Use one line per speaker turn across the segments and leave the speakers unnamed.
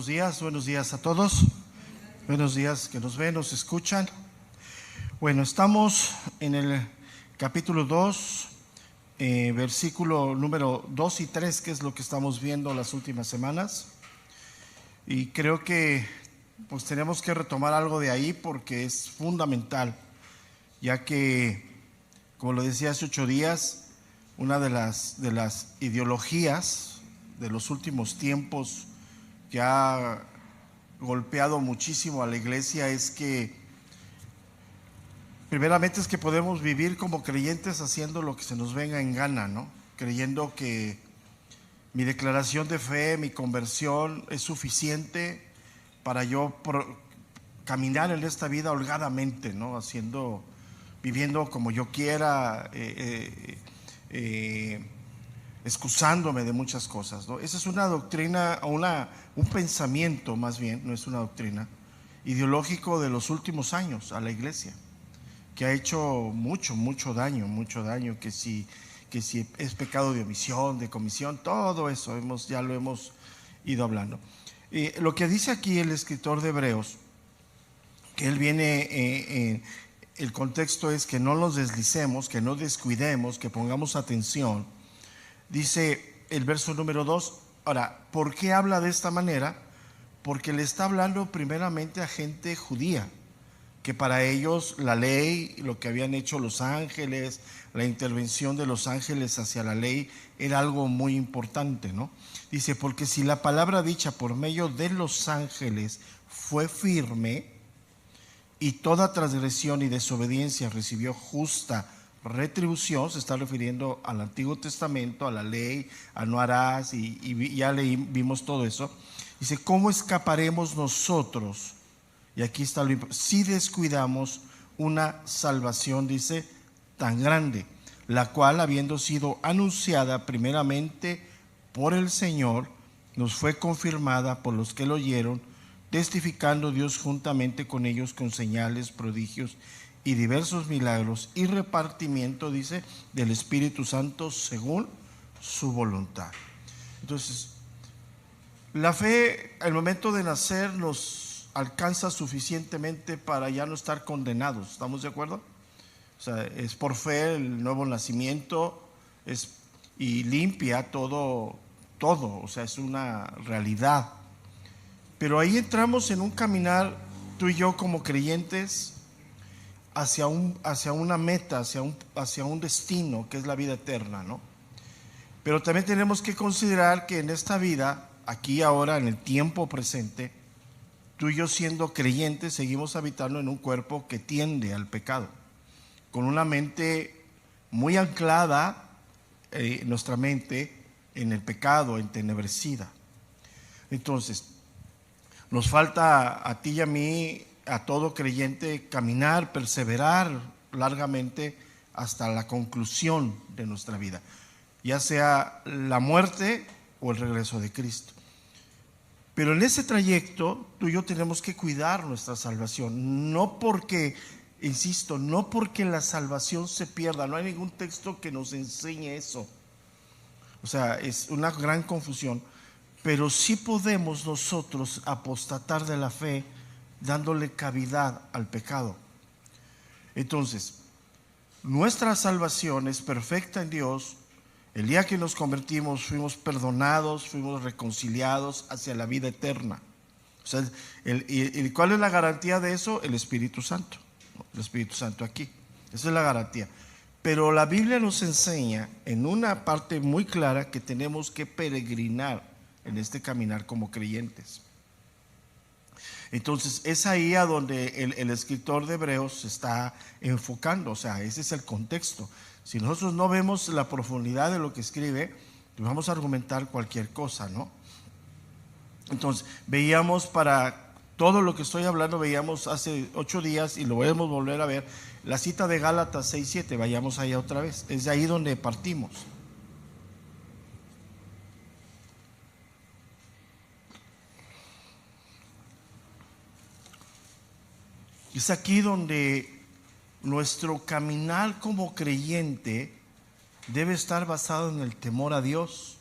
Buenos días a todos. Buenos días que nos ven, nos escuchan. Bueno, estamos en el capítulo 2, versículo número 2 y 3, que es lo que estamos viendo las últimas semanas. Y creo que pues tenemos que retomar algo de ahí porque es fundamental, ya que, como lo decía hace 8 días, una de las ideologías de los últimos tiempos que ha golpeado muchísimo a la iglesia es que primeramente es que podemos vivir como creyentes haciendo lo que se nos venga en gana, ¿no? Creyendo que mi declaración de fe, mi conversión es suficiente para yo caminar en esta vida holgadamente, ¿no? Viviendo como yo quiera, excusándome de muchas cosas, ¿no? Esa es una doctrina, un pensamiento más bien, no es una doctrina, ideológico de los últimos años a la iglesia, que ha hecho mucho daño, que si es pecado de omisión, de comisión, todo eso ya lo hemos ido hablando. Lo que dice aquí el escritor de Hebreos, que él viene, el contexto es que no nos deslicemos, que no descuidemos, que pongamos atención. Dice el verso número 2, ahora, ¿por qué habla de esta manera? Porque le está hablando primeramente a gente judía, que para ellos la ley, lo que habían hecho los ángeles, la intervención de los ángeles hacia la ley era algo muy importante, ¿no? Dice, porque si la palabra dicha por medio de los ángeles fue firme y toda transgresión y desobediencia recibió justa retribución, se está refiriendo al Antiguo Testamento, a la ley, a no harás, y ya vimos todo eso. Dice, ¿cómo escaparemos nosotros? Y aquí está lo importante, si descuidamos una salvación, dice, tan grande, la cual, habiendo sido anunciada primeramente por el Señor, nos fue confirmada por los que lo oyeron, testificando Dios juntamente con ellos con señales, prodigios y diversos milagros y repartimiento, dice, del Espíritu Santo según su voluntad. Entonces, la fe al momento de nacer nos alcanza suficientemente para ya no estar condenados, ¿estamos de acuerdo? O sea, es por fe el nuevo nacimiento y limpia todo, o sea, es una realidad. Pero ahí entramos en un caminar, tú y yo como creyentes, hacia una meta, hacia un destino que es la vida eterna, ¿no? Pero también tenemos que considerar que en esta vida, aquí ahora, en el tiempo presente, tú y yo siendo creyentes seguimos habitando en un cuerpo que tiende al pecado, con una mente muy anclada, nuestra mente en el pecado, entenebrecida. Entonces, nos falta a ti y a mí, a todo creyente, caminar, perseverar largamente hasta la conclusión de nuestra vida, ya sea la muerte o el regreso de Cristo. Pero en ese trayecto tú y yo tenemos que cuidar nuestra salvación, no porque, insisto, no porque la salvación se pierda, no hay ningún texto que nos enseñe eso, o sea, es una gran confusión, pero sí podemos nosotros apostatar de la fe dándole cavidad al pecado. Entonces, nuestra salvación es perfecta en Dios. El día que nos convertimos fuimos perdonados, fuimos reconciliados hacia la vida eterna. O sea, ¿cuál es la garantía de eso? El Espíritu Santo. El Espíritu Santo aquí. Esa es la garantía. Pero la Biblia nos enseña en una parte muy clara que tenemos que peregrinar en este caminar como creyentes. Entonces es ahí a donde el escritor de Hebreos se está enfocando, o sea, ese es el contexto. Si nosotros no vemos la profundidad de lo que escribe, pues vamos a argumentar cualquier cosa, ¿no? Entonces, veíamos para todo lo que estoy hablando, veíamos hace 8 días y lo podemos volver a ver, la cita de Gálatas 6:7, vayamos allá otra vez, es de ahí donde partimos. Es aquí donde nuestro caminar como creyente debe estar basado en el temor a Dios.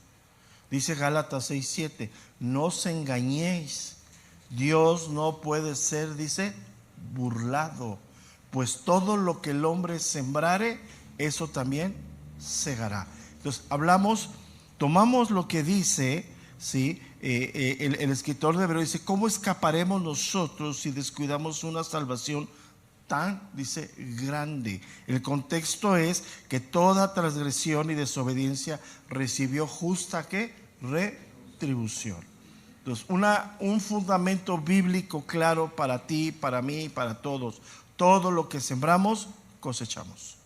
Dice Gálatas 6:7, no os engañéis, Dios no puede ser, dice, burlado, pues todo lo que el hombre sembrare, eso también segará. Entonces tomamos lo que dice, ¿sí? El escritor de Hebreos dice, ¿cómo escaparemos nosotros si descuidamos una salvación tan, dice, grande? El contexto es que toda transgresión y desobediencia recibió justa, ¿qué? Retribución. Entonces, un fundamento bíblico claro para ti, para mí, para todos. Todo lo que sembramos, cosechamos.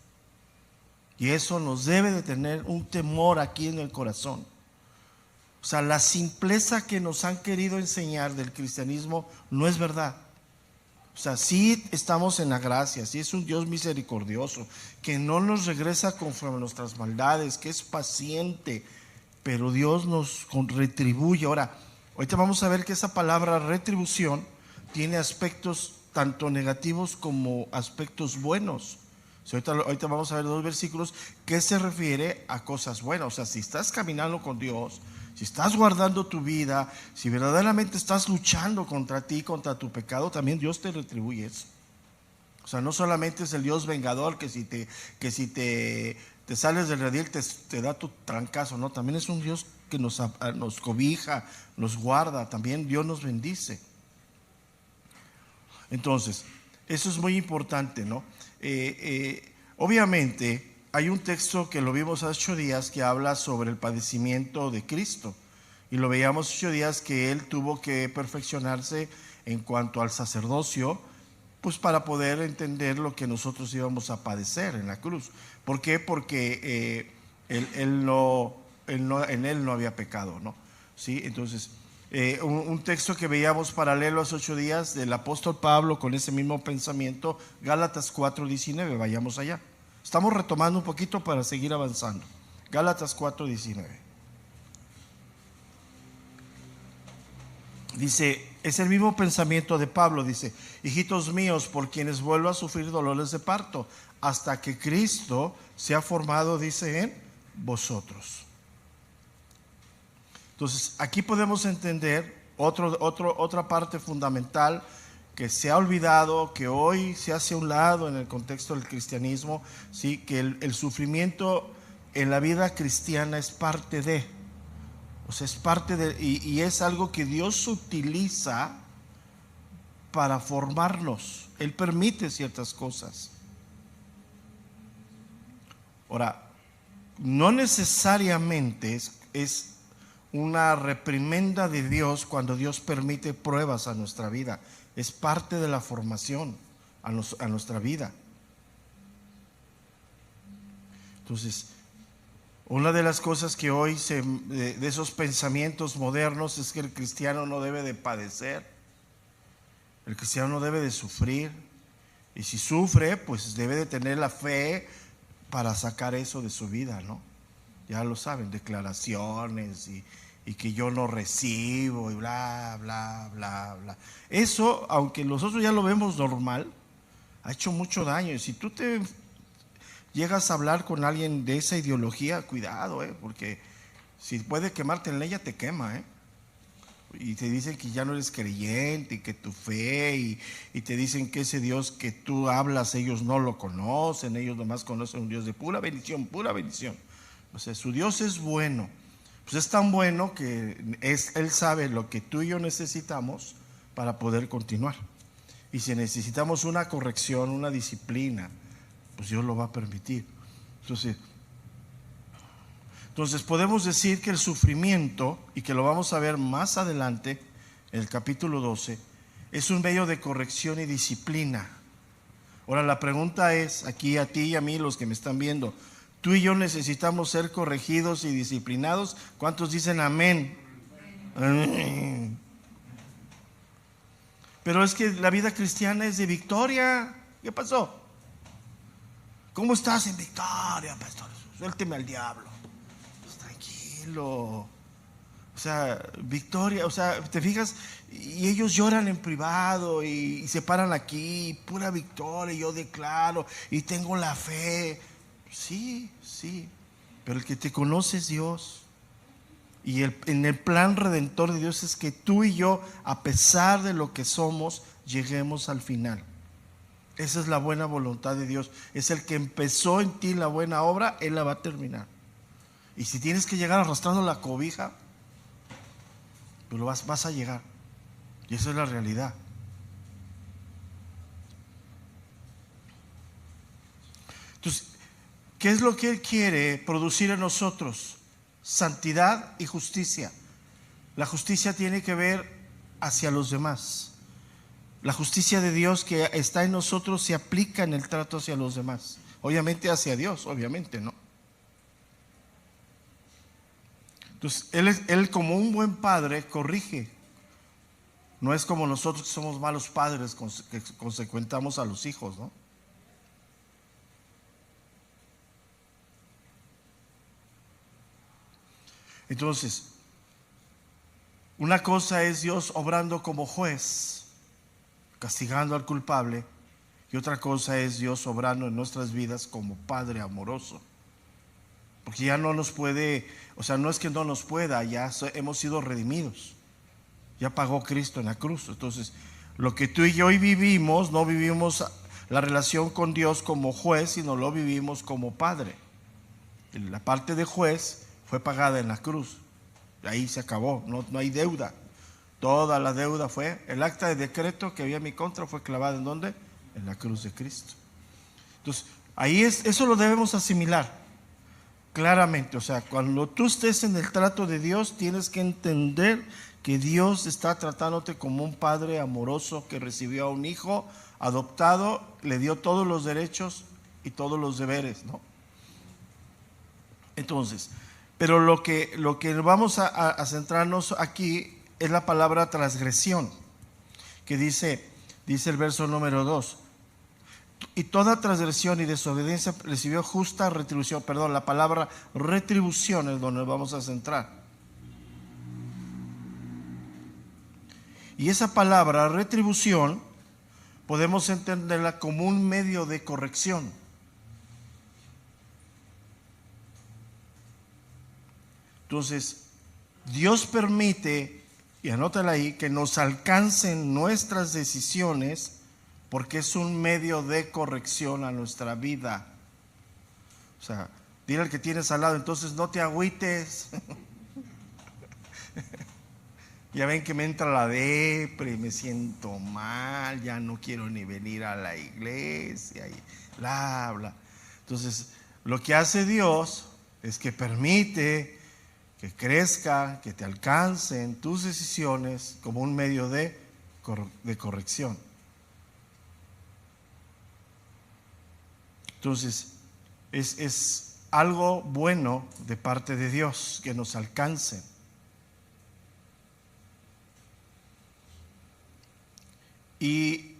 Y eso nos debe de tener un temor aquí en el corazón. O sea, la simpleza que nos han querido enseñar del cristianismo no es verdad. O sea, sí estamos en la gracia, sí es un Dios misericordioso, que no nos regresa conforme a nuestras maldades, que es paciente, pero Dios nos retribuye. Ahorita vamos a ver que esa palabra retribución tiene aspectos tanto negativos como aspectos buenos. Ahorita vamos a ver 2 versículos que se refiere a cosas buenas. O sea, si estás caminando con Dios, si estás guardando tu vida, si verdaderamente estás luchando contra ti, contra tu pecado, también Dios te retribuye eso. O sea, no solamente es el Dios vengador que si te sales del redil te da tu trancazo, no, también es un Dios que nos cobija, nos guarda, también Dios nos bendice. Entonces, eso es muy importante, ¿no? Obviamente hay un texto que lo vimos hace 8 días que habla sobre el padecimiento de Cristo, y lo veíamos 8 días que Él tuvo que perfeccionarse en cuanto al sacerdocio, pues para poder entender lo que nosotros íbamos a padecer en la cruz. ¿Por qué? Porque en Él no había pecado, ¿no? ¿Sí? Entonces, un texto que veíamos paralelo hace 8 días del apóstol Pablo con ese mismo pensamiento, Gálatas 4:19, vayamos allá. Estamos retomando un poquito para seguir avanzando. Gálatas 4:19. Dice, es el mismo pensamiento de Pablo, dice, hijitos míos, por quienes vuelvo a sufrir dolores de parto, hasta que Cristo sea formado, dice, en vosotros. Entonces, aquí podemos entender otra parte fundamental que se ha olvidado, que hoy se hace a un lado en el contexto del cristianismo, ¿sí? Que el sufrimiento en la vida cristiana es parte de... O sea, es parte de, y es algo que Dios utiliza para formarnos. Él permite ciertas cosas. Ahora, no necesariamente es una reprimenda de Dios cuando Dios permite pruebas a nuestra vida. Es parte de la formación a nuestra vida. Entonces, una de las cosas que hoy de esos pensamientos modernos es que el cristiano no debe de padecer, el cristiano no debe de sufrir, y si sufre, pues debe de tener la fe para sacar eso de su vida, ¿no? Ya lo saben, declaraciones y que yo no recibo y bla, bla, bla, bla. Eso, aunque nosotros ya lo vemos normal, ha hecho mucho daño. Y si tú te llegas a hablar con alguien de esa ideología, cuidado, porque si puede quemarte en ella, te quema, y te dicen que ya no eres creyente y que tu fe, y te dicen que ese Dios que tú hablas, ellos no lo conocen, ellos nomás conocen un Dios de pura bendición, pura bendición. O sea, su Dios es bueno, pues es tan bueno que Él sabe lo que tú y yo necesitamos para poder continuar. Y si necesitamos una corrección, una disciplina, pues Dios lo va a permitir. Entonces podemos decir que el sufrimiento, y que lo vamos a ver más adelante en el capítulo 12, es un medio de corrección y disciplina. Ahora la pregunta es, aquí a ti y a mí, los que me están viendo, tú y yo necesitamos ser corregidos y disciplinados. ¿Cuántos dicen amén? Amén. Pero es que la vida cristiana es de victoria. ¿Qué pasó? ¿Cómo estás en victoria, pastor? Suélteme al diablo. Pues tranquilo. O sea, victoria, o sea, te fijas, y ellos lloran en privado y se paran aquí, pura victoria, yo declaro y tengo la fe. Sí, pero el que te conoce es Dios. Y en el plan redentor de Dios es que tú y yo, a pesar de lo que somos, lleguemos al final. Esa es la buena voluntad de Dios. Es el que empezó en ti la buena obra, Él la va a terminar. Y si tienes que llegar arrastrando la cobija, pues vas a llegar. Y esa es la realidad. Entonces, ¿qué es lo que Él quiere producir en nosotros? Santidad y justicia. La justicia tiene que ver hacia los demás. La justicia de Dios que está en nosotros se aplica en el trato hacia los demás. Obviamente hacia Dios, obviamente, ¿no? Entonces, Él como un buen padre corrige. No es como nosotros que somos malos padres que consecuentamos a los hijos, ¿no? Entonces, una cosa es Dios obrando como juez, castigando al culpable, y otra cosa es Dios obrando en nuestras vidas como Padre amoroso. Porque ya no nos puede, o sea, no es que no nos pueda, ya hemos sido redimidos. Ya pagó Cristo en la cruz. Entonces, lo que tú y yo hoy vivimos, no vivimos la relación con Dios como juez, sino lo vivimos como Padre. La parte de juez fue pagada en la cruz. Ahí se acabó, no hay deuda. Toda la deuda fue, el acta de decreto que había en mi contra fue clavada ¿en dónde? En la cruz de Cristo. Entonces, eso lo debemos asimilar claramente. O sea, cuando tú estés en el trato de Dios, tienes que entender que Dios está tratándote como un padre amoroso que recibió a un hijo adoptado, le dio todos los derechos y todos los deberes, ¿no? Entonces, pero lo que vamos a centrarnos aquí es la palabra transgresión, que dice el verso número 2. Y toda transgresión y desobediencia recibió justa retribución. Perdón, la palabra retribución es donde vamos a centrar. Y esa palabra retribución podemos entenderla como un medio de corrección. Entonces, Dios permite, y anótala ahí, que nos alcancen nuestras decisiones porque es un medio de corrección a nuestra vida. O sea, dile al que tienes al lado, entonces no te agüites. Ya ven que me entra la depre, me siento mal, ya no quiero ni venir a la iglesia y bla, bla. Entonces, lo que hace Dios es que permite que crezca, que te alcancen tus decisiones como un medio de corrección. Entonces, es algo bueno de parte de Dios que nos alcance. Y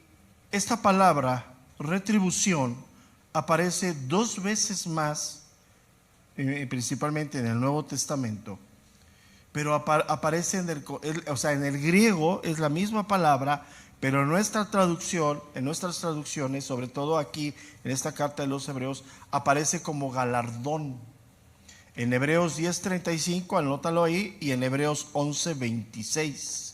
esta palabra, retribución, aparece 2 veces más, principalmente en el Nuevo Testamento, pero aparece en el griego es la misma palabra, pero en nuestras traducciones, sobre todo aquí en esta carta de los Hebreos, aparece como galardón. En Hebreos 10:35, anótalo ahí, y en Hebreos 11:26.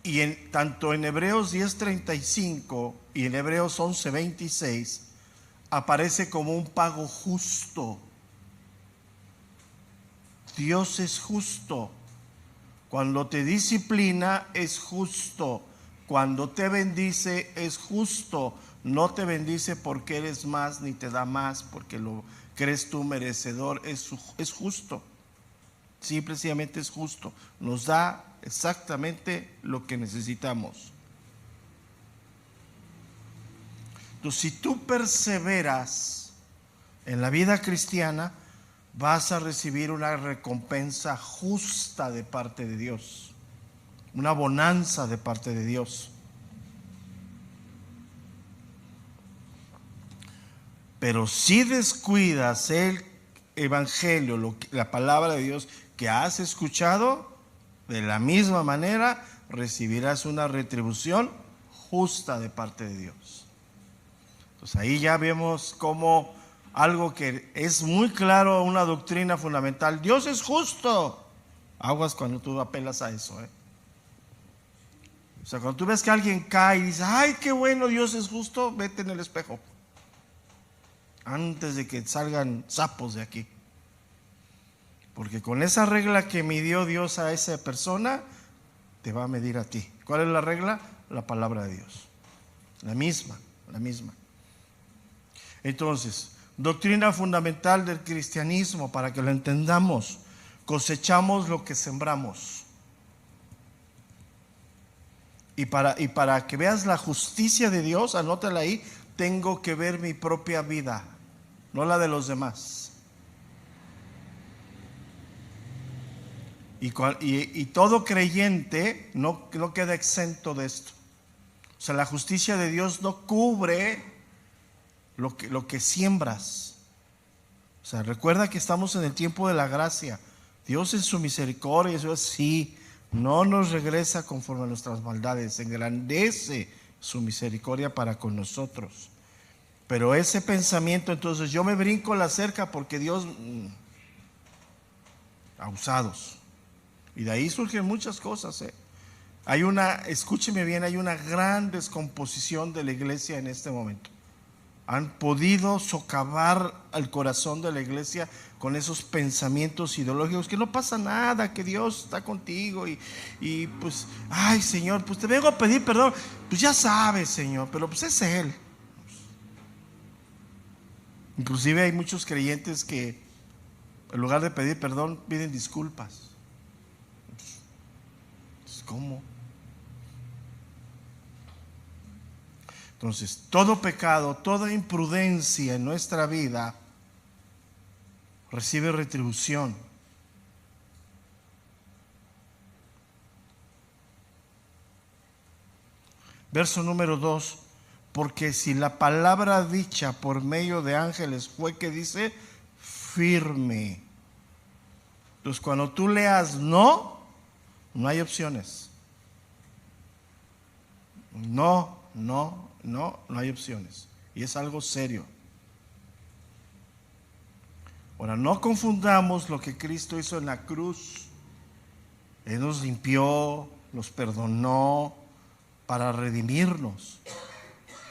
Y tanto en Hebreos 10:35 y en Hebreos 11:26 aparece como un pago justo. Dios es justo. Cuando te disciplina es justo. Cuando te bendice es justo. No te bendice porque eres más ni te da más porque lo crees tú merecedor. Es justo. Simplemente es justo. Nos da exactamente lo que necesitamos. Entonces, si tú perseveras en la vida cristiana, vas a recibir una recompensa justa de parte de Dios, una bonanza de parte de Dios. Pero si descuidas el evangelio, la palabra de Dios que has escuchado, de la misma manera recibirás una retribución justa de parte de Dios. Entonces ahí ya vemos como algo que es muy claro, una doctrina fundamental. Dios es justo. Aguas cuando tú apelas a eso, O sea, cuando tú ves que alguien cae y dices, ay, qué bueno, Dios es justo, vete en el espejo antes de que salgan sapos de aquí. Porque con esa regla que midió Dios a esa persona, te va a medir a ti. ¿Cuál es la regla? La palabra de Dios. La misma. Entonces, doctrina fundamental del cristianismo, para que lo entendamos: cosechamos lo que sembramos. Y para que veas la justicia de Dios, anótala ahí, tengo que ver mi propia vida, no la de los demás. Y todo creyente no queda exento de esto. O sea, la justicia de Dios no cubre lo que siembras. O sea, recuerda que estamos en el tiempo de la gracia. Dios en su misericordia, eso sí, no nos regresa conforme a nuestras maldades, engrandece su misericordia para con nosotros. Pero ese pensamiento, entonces yo me brinco la cerca porque Dios, abusados. Y de ahí surgen muchas cosas. Escúcheme bien, hay una gran descomposición de la iglesia en este momento. Han podido socavar al corazón de la iglesia con esos pensamientos ideológicos, que no pasa nada, que Dios está contigo y pues, ay Señor, pues te vengo a pedir perdón. Pues ya sabes, Señor, pero pues es Él. Inclusive hay muchos creyentes que en lugar de pedir perdón piden disculpas. ¿Cómo? Entonces, todo pecado, toda imprudencia en nuestra vida recibe retribución. Verso número 2: porque si la palabra dicha por medio de ángeles fue, que dice, firme. Entonces, cuando tú leas no hay opciones. No hay opciones. Y es algo serio. Ahora, no confundamos lo que Cristo hizo en la cruz. Él nos limpió, nos perdonó para redimirnos.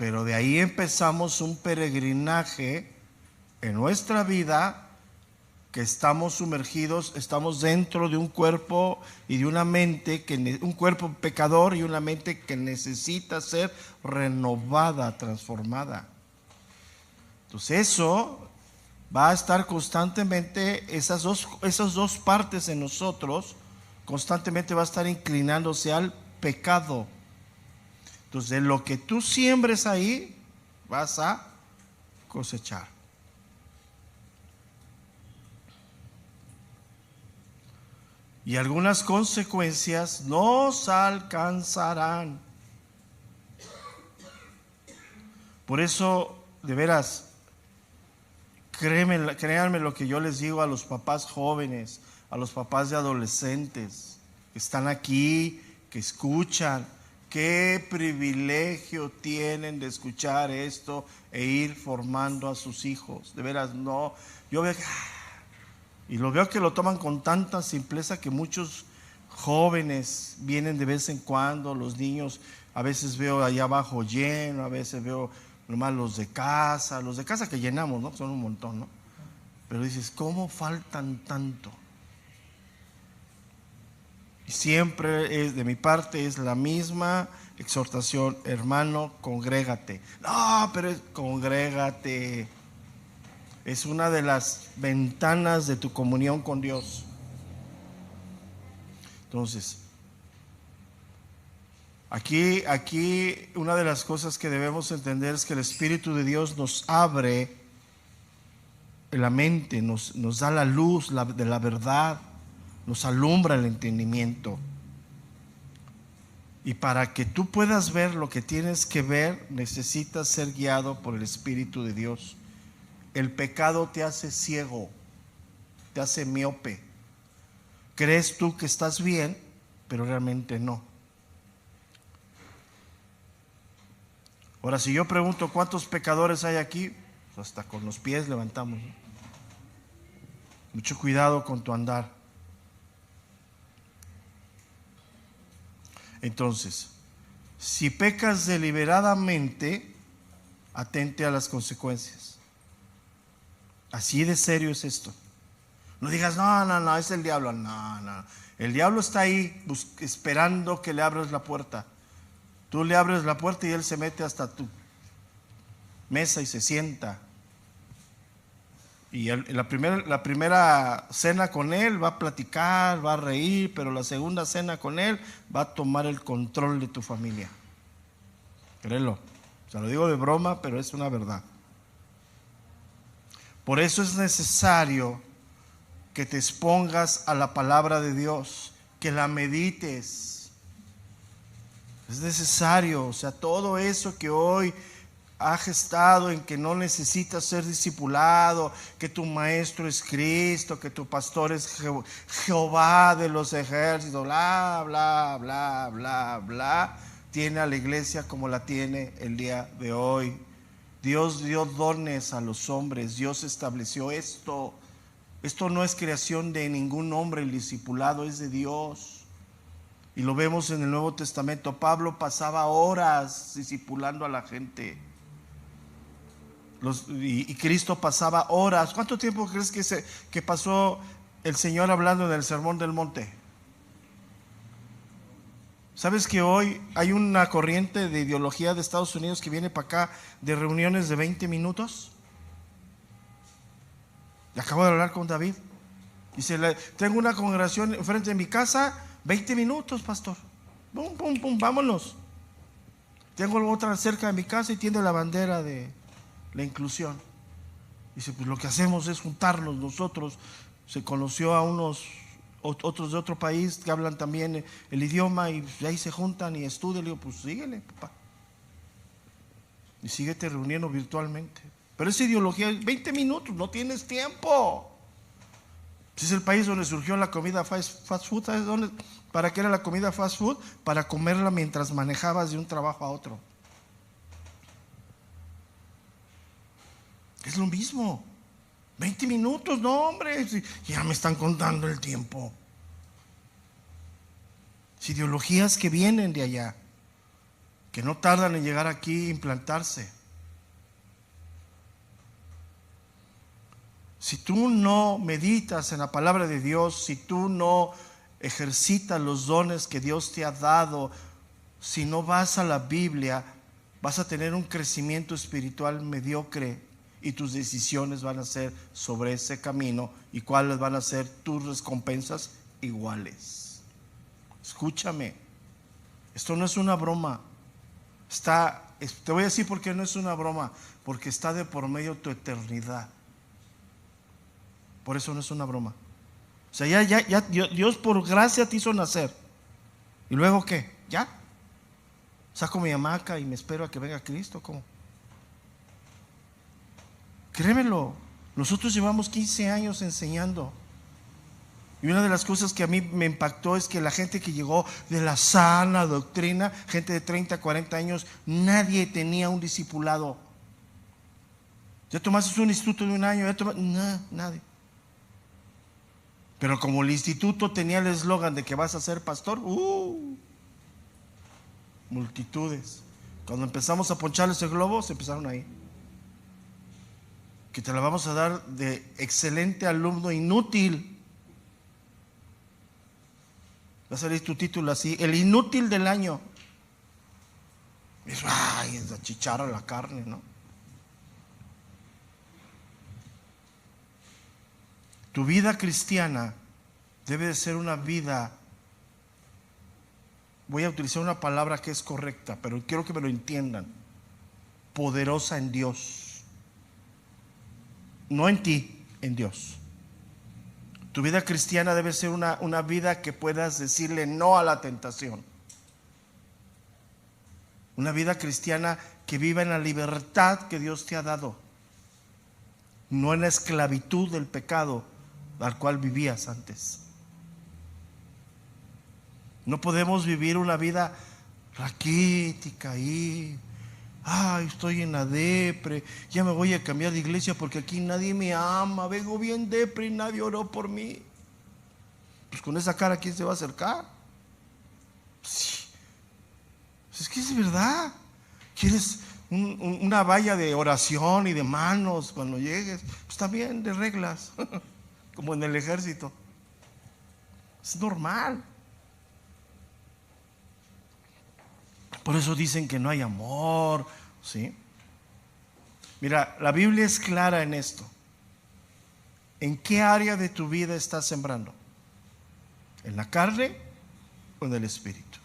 Pero de ahí empezamos un peregrinaje en nuestra vida, que estamos sumergidos, estamos dentro de un cuerpo y de una mente, un cuerpo pecador y una mente que necesita ser renovada, transformada. Entonces eso va a estar constantemente, esas dos partes en nosotros, constantemente va a estar inclinándose al pecado. Entonces, lo que tú siembres ahí, vas a cosechar. Y algunas consecuencias nos alcanzarán. Por eso, de veras, créanme lo que yo les digo a los papás jóvenes, a los papás de adolescentes que están aquí, que escuchan. Qué privilegio tienen de escuchar esto e ir formando a sus hijos. De veras, no. Yo veo y lo veo que lo toman con tanta simpleza que muchos jóvenes vienen de vez en cuando, los niños, a veces veo allá abajo lleno, a veces veo nomás los de casa que llenamos, ¿no? Son un montón, ¿no? Pero dices, ¿cómo faltan tanto? Y siempre de mi parte es la misma exhortación: hermano, congrégate. No, pero congrégate. Es una de las ventanas de tu comunión con Dios. Entonces, aquí una de las cosas que debemos entender es que el Espíritu de Dios nos abre la mente, nos da la luz de la verdad, nos alumbra el entendimiento. Y para que tú puedas ver lo que tienes que ver, necesitas ser guiado por el Espíritu de Dios. El pecado te hace ciego, te hace miope. Crees tú que estás bien, pero realmente no. Ahora, si yo pregunto cuántos pecadores hay aquí, pues hasta con los pies levantamos, ¿no? Mucho cuidado con tu andar. Entonces, si pecas deliberadamente, atente a las consecuencias. Así de serio es esto. No digas, no, es el diablo. No. El diablo está ahí esperando que le abras la puerta. Tú le abres la puerta y él se mete hasta tu mesa y se sienta. Y la primera cena con él va a platicar, va a reír, pero la segunda cena con él va a tomar el control de tu familia. Créelo. Se lo digo de broma, pero es una verdad. Por eso es necesario que te expongas a la palabra de Dios, que la medites. Es necesario, o sea, todo eso que hoy ha gestado en que no necesitas ser discipulado, que tu maestro es Cristo, que tu pastor es Jehová de los ejércitos, bla, bla, bla, bla, bla, tiene a la iglesia como la tiene el día de hoy. Dios dio dones a los hombres, Dios estableció esto. Esto no es creación de ningún hombre, el discipulado es de Dios. Y lo vemos en el Nuevo Testamento. Pablo pasaba horas discipulando a la gente. Y Cristo pasaba horas. ¿Cuánto tiempo crees que pasó el Señor hablando en el Sermón del Monte? ¿Sabes que hoy hay una corriente de ideología de Estados Unidos que viene para acá de reuniones de 20 minutos? Y acabo de hablar con David. Dice, tengo una congregación enfrente de mi casa, 20 minutos, pastor. Pum, pum, pum, vámonos. Tengo otra cerca de mi casa y tiene la bandera de la inclusión. Dice, pues lo que hacemos es juntarnos nosotros. Se conoció a otros de otro país que hablan también el idioma y ahí se juntan y estudian. Le digo, pues síguele, papá. Y síguete reuniendo virtualmente. Pero esa ideología, 20 minutos, no tienes tiempo. Es el país donde surgió la comida fast food. ¿Sabes dónde? ¿Para qué era la comida fast food? Para comerla mientras manejabas de un trabajo a otro. Es lo mismo. 20 minutos, no, hombre. Ya me están contando el tiempo. Es ideologías que vienen de allá, que no tardan en llegar aquí e implantarse. Si tú no meditas en la palabra de Dios, si tú no ejercitas los dones que Dios te ha dado, si no vas a la Biblia, vas a tener un crecimiento espiritual mediocre y tus decisiones van a ser sobre ese camino. ¿Y cuáles van a ser tus recompensas? Iguales. Escúchame, esto no es una broma. Te voy a decir por qué no es una broma, porque está de por medio tu eternidad. Por eso no es una broma. O sea, ya Dios por gracia te hizo nacer. ¿Y luego qué? ¿Ya? Saco mi hamaca y me espero a que venga Cristo. ¿Cómo? Créemelo, nosotros llevamos 15 años enseñando. Y una de las cosas que a mí me impactó es que la gente que llegó de la sana doctrina, gente de 30, 40 años, nadie tenía un discipulado. Ya tomaste un instituto de un año, no, nadie. Pero como el instituto tenía el eslogan de que vas a ser pastor, multitudes. Cuando empezamos a poncharles el globo, se empezaron ahí. Que te la vamos a dar de excelente alumno inútil. Va a salir tu título así, el inútil del año. Y es la chicharra, la carne, ¿no? Tu vida cristiana debe de ser una vida, voy a utilizar una palabra que es correcta, pero quiero que me lo entiendan, poderosa en Dios. No en ti, en Dios. Tu vida cristiana debe ser una vida que puedas decirle no a la tentación. Una vida cristiana que viva en la libertad que Dios te ha dado, no en la esclavitud del pecado al cual vivías antes. No podemos vivir una vida raquítica ahí. Ay, estoy en la depre, ya me voy a cambiar de iglesia porque aquí nadie me ama, vengo bien depre y nadie oró por mí. Pues con esa cara, ¿quién se va a acercar? Sí. Es que es verdad. ¿Quieres una valla de oración y de manos cuando llegues? Pues también de reglas, como en el ejército. Es normal. Por eso dicen que no hay amor, ¿sí? Mira, la Biblia es clara en esto. ¿En qué área de tu vida estás sembrando? ¿En la carne o en el espíritu?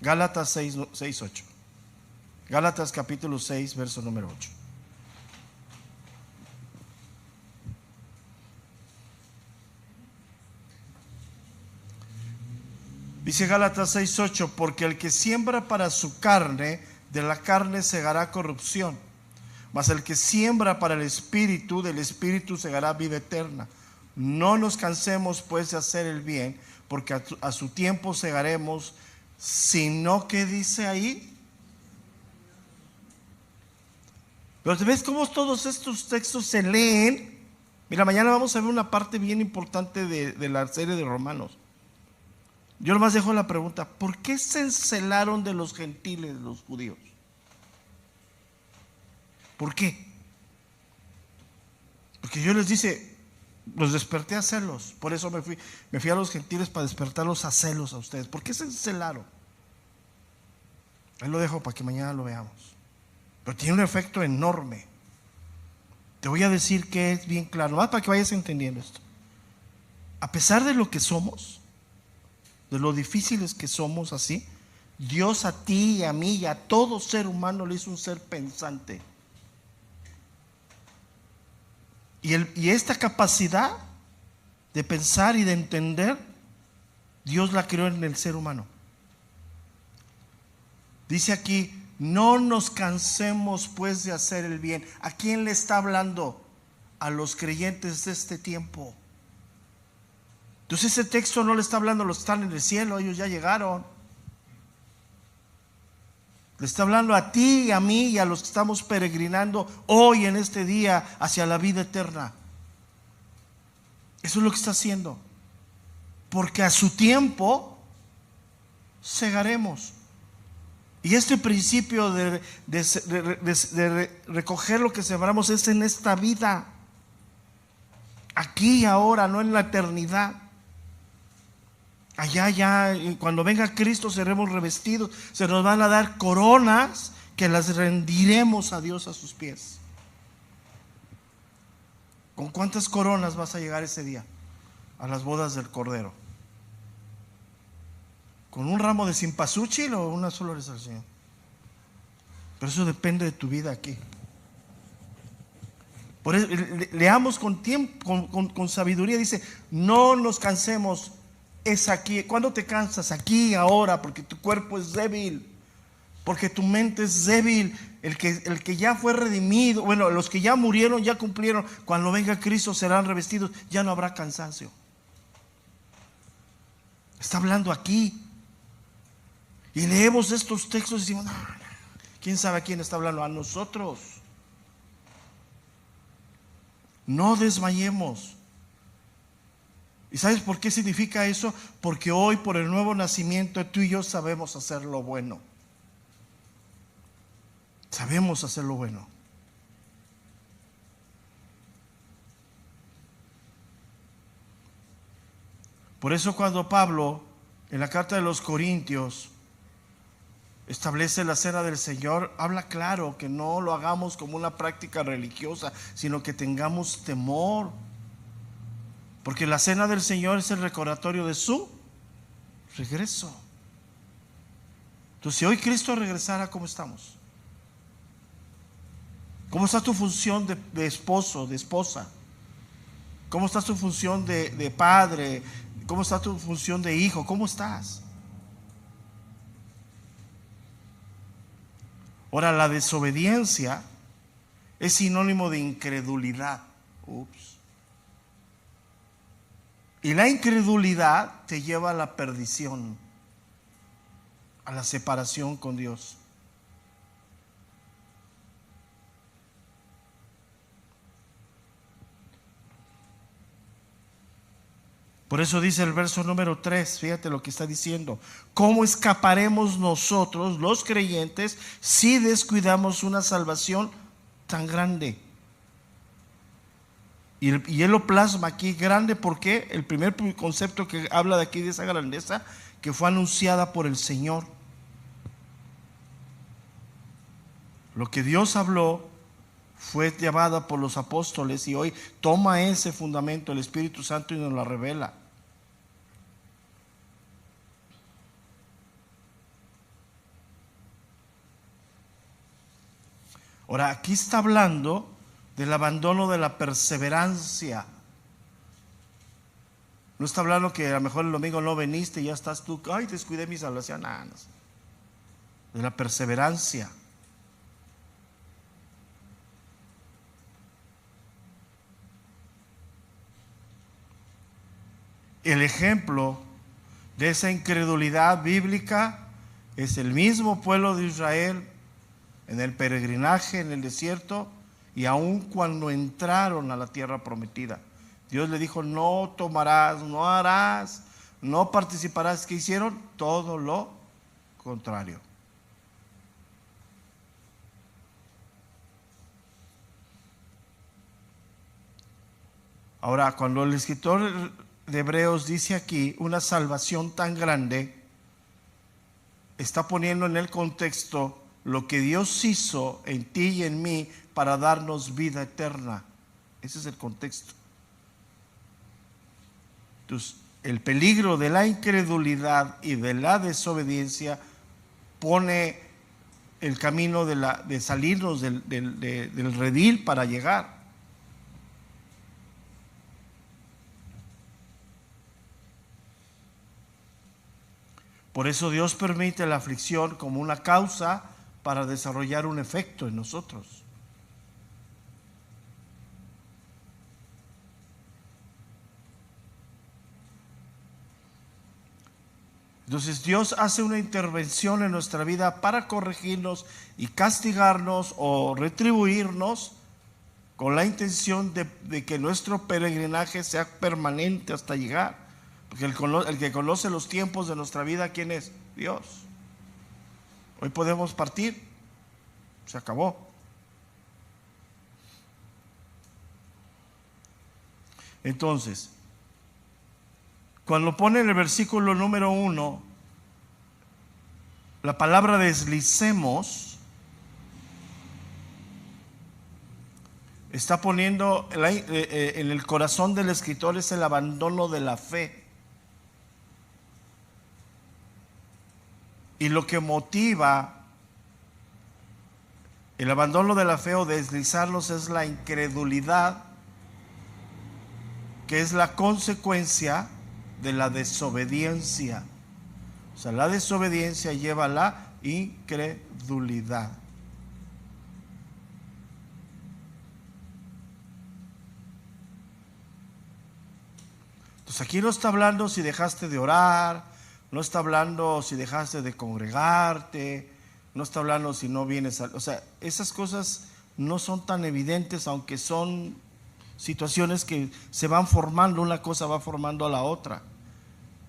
Gálatas 6, 8. Gálatas capítulo 6, verso número 8. Dice Gálatas 6:8, porque el que siembra para su carne, de la carne segará corrupción, mas el que siembra para el espíritu, del espíritu segará vida eterna. No nos cansemos pues de hacer el bien, porque a su tiempo segaremos, sino que dice ahí. Pero ¿te ves cómo todos estos textos se leen? Mira, mañana vamos a ver una parte bien importante de la serie de Romanos. Yo nomás dejo la pregunta: ¿por qué se encelaron de los gentiles los judíos? ¿Por qué? Porque yo les dice, los desperté a celos. Por eso me fui a los gentiles para despertarlos a celos a ustedes. ¿Por qué se encelaron? Ahí lo dejo para que mañana lo veamos. Pero tiene un efecto enorme. Te voy a decir que es bien claro, más para que vayas entendiendo esto. A pesar de lo que somos, de lo difíciles que somos así, Dios a ti y a mí y a todo ser humano le hizo un ser pensante. Y esta capacidad de pensar y de entender, Dios la creó en el ser humano. Dice aquí, no nos cansemos pues de hacer el bien. ¿A quién le está hablando? A los creyentes de este tiempo. Entonces ese texto no le está hablando a los que están en el cielo, ellos ya llegaron. Le está hablando a ti y a mí y a los que estamos peregrinando hoy en este día hacia la vida eterna. Eso es lo que está haciendo. Porque a su tiempo segaremos. Y este principio de recoger lo que sembramos es en esta vida, aquí y ahora, no en la eternidad. Allá ya, cuando venga Cristo, seremos revestidos, se nos van a dar coronas que las rendiremos a Dios a sus pies. ¿Con cuántas coronas vas a llegar ese día a las bodas del Cordero? ¿Con un ramo de cempasúchil o unas flores al Señor? Pero eso depende de tu vida aquí. Por eso, leamos con tiempo, con sabiduría. Dice, no nos cansemos. Es aquí. ¿Cuándo te cansas? Aquí, ahora, porque tu cuerpo es débil, porque tu mente es débil. El que ya fue redimido, bueno, los que ya murieron, ya cumplieron. Cuando venga Cristo serán revestidos, ya no habrá cansancio. Está hablando aquí. Y leemos estos textos y decimos, no, ¿quién sabe a quién está hablando? A nosotros. No desmayemos. ¿Y sabes por qué significa eso? Porque hoy, por el nuevo nacimiento, tú y yo sabemos hacer lo bueno. Sabemos hacer lo bueno. Por eso cuando Pablo, en la carta de los Corintios, establece la cena del Señor, habla claro que no lo hagamos como una práctica religiosa, sino que tengamos temor. Porque la cena del Señor es el recordatorio de su regreso. Entonces, si hoy Cristo regresara, ¿cómo estamos? ¿Cómo está tu función de esposo, de esposa? ¿Cómo está tu función de padre? ¿Cómo está tu función de hijo? ¿Cómo estás? Ahora, la desobediencia es sinónimo de incredulidad. Y la incredulidad te lleva a la perdición, a la separación con Dios. Por eso dice el verso número 3, fíjate lo que está diciendo. ¿Cómo escaparemos nosotros, los creyentes, si descuidamos una salvación tan grande? Y él lo plasma aquí grande porque el primer concepto que habla de aquí de esa grandeza, que fue anunciada por el Señor. Lo que Dios habló fue llevada por los apóstoles y hoy toma ese fundamento el Espíritu Santo y nos la revela. Ahora, aquí está hablando del abandono de la perseverancia. No está hablando que a lo mejor el domingo no viniste y ya estás tú, ay, descuidé mi salvación. No. De la perseverancia. El ejemplo de esa incredulidad bíblica es el mismo pueblo de Israel en el peregrinaje en el desierto, y aun cuando entraron a la tierra prometida, Dios le dijo: no tomarás, no harás, no participarás. ¿Qué hicieron? Todo lo contrario. Ahora, cuando el escritor de Hebreos dice aquí una salvación tan grande, está poniendo en el contexto lo que Dios hizo en ti y en mí para darnos vida eterna. Ese es el contexto. Entonces, el peligro de la incredulidad y de la desobediencia pone el camino de salirnos del redil para llegar. Por eso Dios permite la aflicción como una causa para desarrollar un efecto en nosotros. Entonces Dios hace una intervención en nuestra vida para corregirnos y castigarnos o retribuirnos con la intención de que nuestro peregrinaje sea permanente hasta llegar. Porque el que conoce los tiempos de nuestra vida, ¿quién es? Dios. Hoy podemos partir, se acabó. Entonces, cuando pone en el versículo número 1 la palabra deslicemos, está poniendo en el corazón del escritor es el abandono de la fe. Y lo que motiva el abandono de la fe o deslizarlos es la incredulidad, que es la consecuencia de la desobediencia. O sea, la desobediencia lleva a la incredulidad. Entonces aquí no está hablando si dejaste de orar, no está hablando si dejaste de congregarte, no está hablando si no vienes o sea, esas cosas no son tan evidentes, aunque son situaciones que se van formando, una cosa va formando a la otra.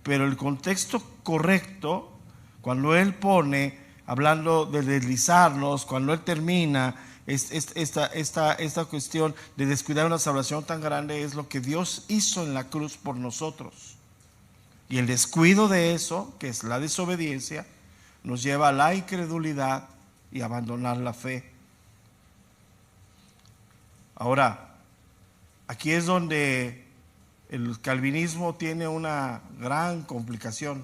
Pero el contexto correcto, cuando él pone, hablando de deslizarnos, cuando él termina esta cuestión de descuidar una salvación tan grande, es lo que Dios hizo en la cruz por nosotros. Y el descuido de eso, que es la desobediencia, nos lleva a la incredulidad y abandonar la fe. Ahora, aquí es donde el calvinismo tiene una gran complicación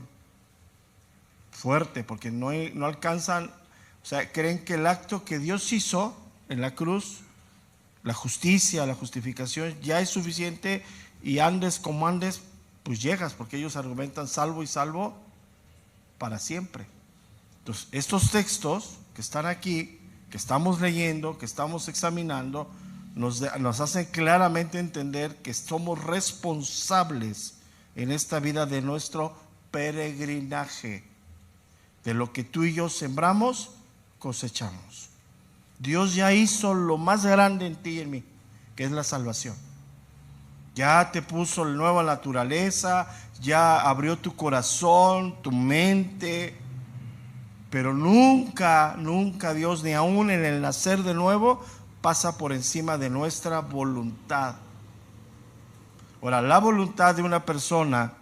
fuerte, porque no alcanzan, o sea, creen que el acto que Dios hizo en la cruz, la justicia, la justificación, ya es suficiente, y andes como andes, pues llegas, porque ellos argumentan salvo y salvo para siempre. Entonces, estos textos que están aquí, que estamos leyendo, que estamos examinando, nos hacen claramente entender que somos responsables en esta vida de nuestro peregrinaje. De lo que tú y yo sembramos, cosechamos. Dios ya hizo lo más grande en ti y en mí, que es la salvación. Ya te puso la nueva naturaleza, ya abrió tu corazón, tu mente. Pero nunca, nunca Dios, ni aún en el nacer de nuevo, pasa por encima de nuestra voluntad. Ahora, la voluntad de una persona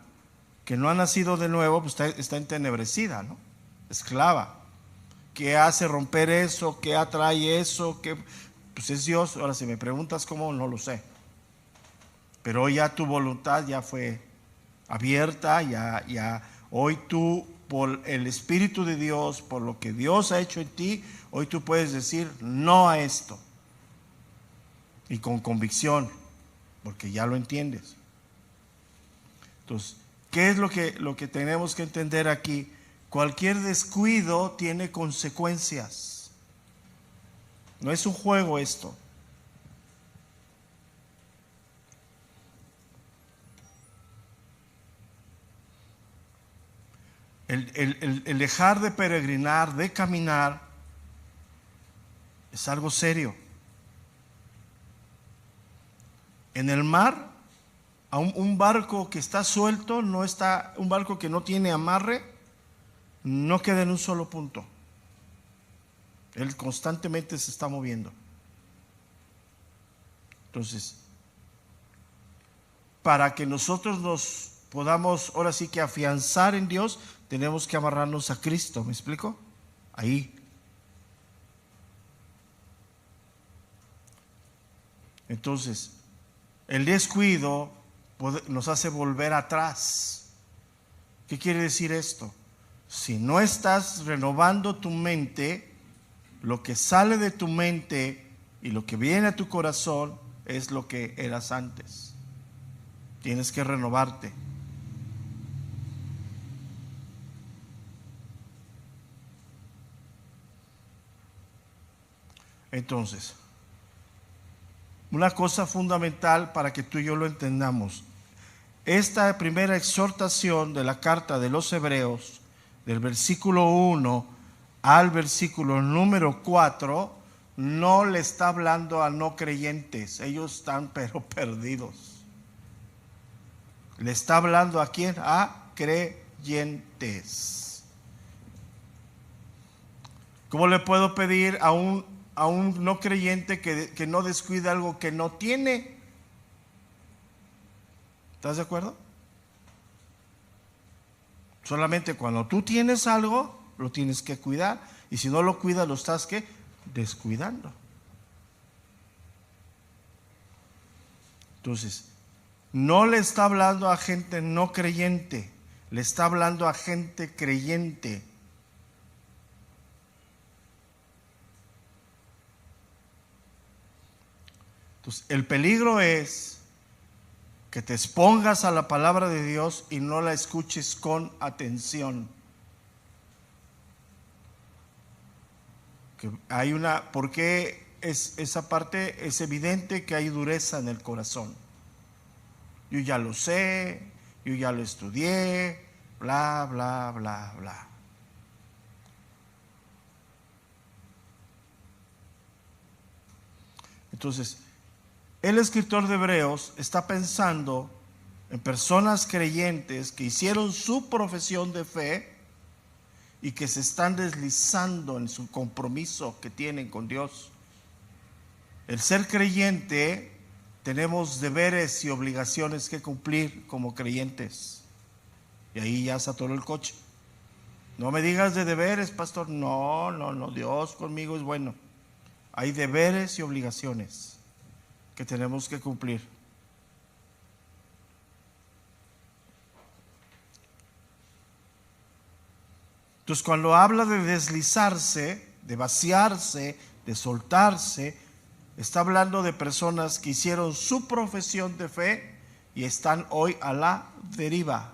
que no ha nacido de nuevo, pues está entenebrecida, ¿no? Esclava. ¿Qué hace romper eso? ¿Qué atrae eso? Pues es Dios. Ahora, si me preguntas cómo, no lo sé. Pero hoy ya tu voluntad ya fue abierta, ya hoy tú, por el Espíritu de Dios, por lo que Dios ha hecho en ti, hoy tú puedes decir no a esto. Y con convicción, porque ya lo entiendes. Entonces, ¿qué es lo que tenemos que entender aquí? Cualquier descuido tiene consecuencias. No es un juego esto. El dejar de peregrinar, de caminar, es algo serio. En el mar, a un barco que está suelto, un barco que no tiene amarre, no queda en un solo punto. Él constantemente se está moviendo. Entonces, para que nosotros nos podamos ahora sí que afianzar en Dios, tenemos que amarrarnos a Cristo. ¿Me explico? Ahí. Entonces, el descuido nos hace volver atrás. ¿Qué quiere decir esto? Si no estás renovando tu mente, lo que sale de tu mente y lo que viene a tu corazón es lo que eras antes. Tienes que renovarte. Entonces, una cosa fundamental para que tú y yo lo entendamos. Esta primera exhortación de la carta de los Hebreos, del versículo 1 al versículo número 4, no le está hablando a no creyentes. Ellos están pero perdidos. Le está hablando ¿a quién? A creyentes. ¿Cómo le puedo pedir a un no creyente que no descuide algo que no tiene? ¿Estás de acuerdo? Solamente cuando tú tienes algo, lo tienes que cuidar. Y si no lo cuidas, lo estás ¿qué? Descuidando. Entonces, no le está hablando a gente no creyente, le está hablando a gente creyente. Entonces, el peligro es que te expongas a la palabra de Dios y no la escuches con atención. Porque esa parte es evidente que hay dureza en el corazón. Yo ya lo sé, yo ya lo estudié, bla, bla, bla, bla. Entonces, el escritor de Hebreos está pensando en personas creyentes que hicieron su profesión de fe y que se están deslizando en su compromiso que tienen con Dios. El ser creyente, tenemos deberes y obligaciones que cumplir como creyentes. Y ahí ya se atoró el coche. No me digas de deberes, pastor. No, Dios conmigo es bueno. Hay deberes y obligaciones que tenemos que cumplir. Entonces, cuando habla de deslizarse, de vaciarse, de soltarse, está hablando de personas que hicieron su profesión de fe y están hoy a la deriva.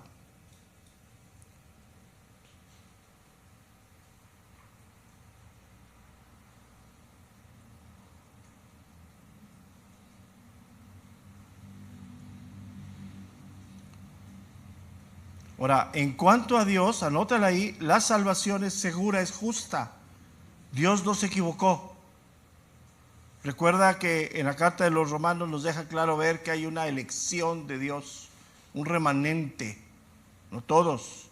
Ahora, en cuanto a Dios, anótala ahí, la salvación es segura, es justa. Dios no se equivocó. Recuerda que en la carta de los Romanos nos deja claro ver que hay una elección de Dios, un remanente, no todos.